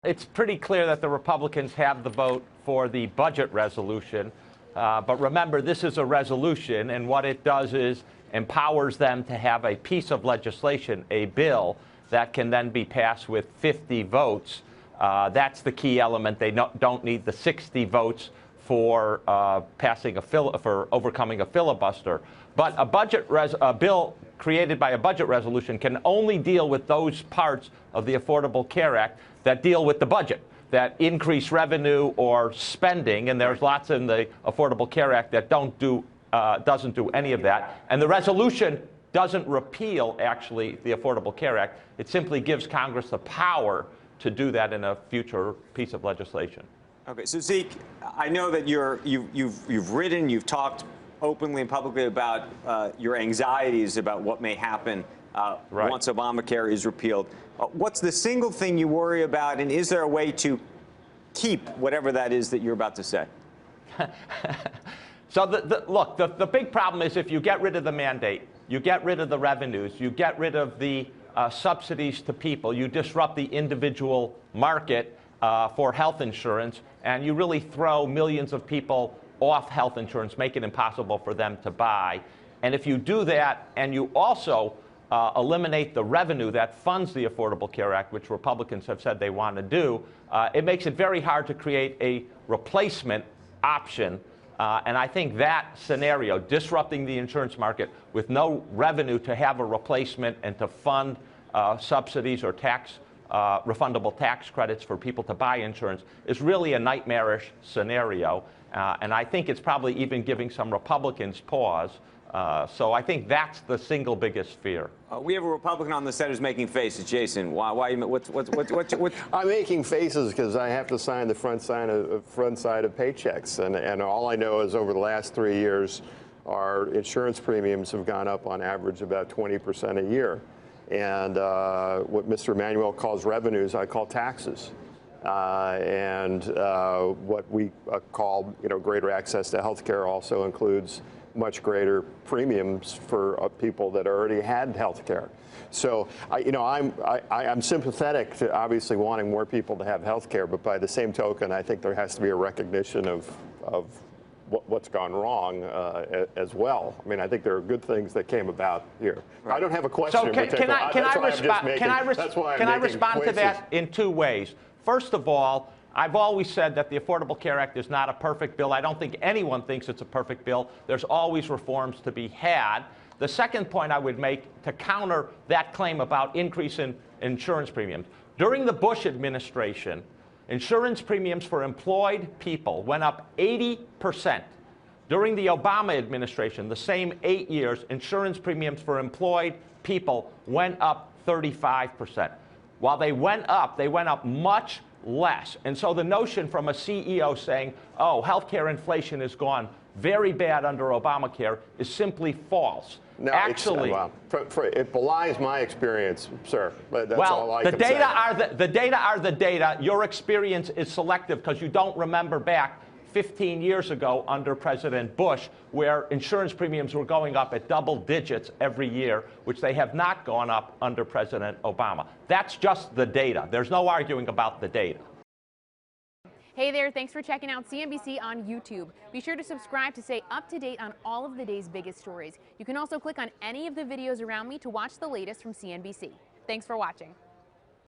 It's pretty clear that the Republicans have the vote for the budget resolution. But remember, this is a resolution, and what it does is empowers them to have a piece of legislation, a bill, that can then be passed with 50 votes. That's the key element. They don't need the 60 votes for for overcoming a filibuster. But a bill created by a budget resolution can only deal with those parts of the Affordable Care Act that deal with the budget, that increase revenue or spending, and there's lots in the Affordable Care Act that doesn't do any of that. And the resolution doesn't repeal, actually, the Affordable Care Act. It simply gives Congress the power to do that in a future piece of legislation. Okay, so Zeke, I know that you've talked openly and publicly about your anxieties about what may happen once Obamacare is repealed. What's the single thing you worry about, and is there a way to keep whatever that is that you're about to say? So look, the big problem is if you get rid of the mandate, you get rid of the revenues, you get rid of the subsidies to people, you disrupt the individual market for health insurance, and you really throw millions of people off health insurance, make it impossible for them to buy. And if you do that, and you also eliminate the revenue that funds the Affordable Care Act, which Republicans have said they want to do, it makes it very hard to create a replacement option. And I think that scenario, disrupting the insurance market with no revenue to have a replacement and to fund subsidies or refundable tax credits for people to buy insurance, is really a nightmarish scenario. And I think it's probably even giving some Republicans pause. So I think that's the single biggest fear. We have a Republican on the Senate who's making faces. Jason, why? What's I'm making faces because I have to sign the front side of paychecks, and all I know is over the last 3 years, our insurance premiums have gone up on average about 20% a year, and what Mr. Emanuel calls revenues, I call taxes. And what we call, greater access to health care also includes much greater premiums for people that already had health care. So, I'm sympathetic to obviously wanting more people to have health care, but by the same token, I think there has to be a recognition of what's gone wrong as well. I mean, I think there are good things that came about here. Right. I don't have a question. So can I respond to that in two ways? First of all, I've always said that the Affordable Care Act is not a perfect bill. I don't think anyone thinks it's a perfect bill. There's always reforms to be had. The second point I would make to counter that claim about increase in insurance premiums. During the Bush administration, insurance premiums for employed people went up 80%. During the Obama administration, the same 8 years, insurance premiums for employed people went up 35%. While they went up much less. And so the notion from a CEO saying, oh, healthcare inflation has gone very bad under Obamacare is simply false. No, actually, it belies my experience, sir. That's all I can say. The data are the data. Your experience is selective because you don't remember back 15 years ago under President Bush, where insurance premiums were going up at double digits every year, which they have not gone up under President Obama. That's just the data. There's no arguing about the data. Hey there, thanks for checking out CNBC on YouTube. Be sure to subscribe to stay up to date on all of the day's biggest stories. You can also click on any of the videos around me to watch the latest from CNBC. Thanks for watching.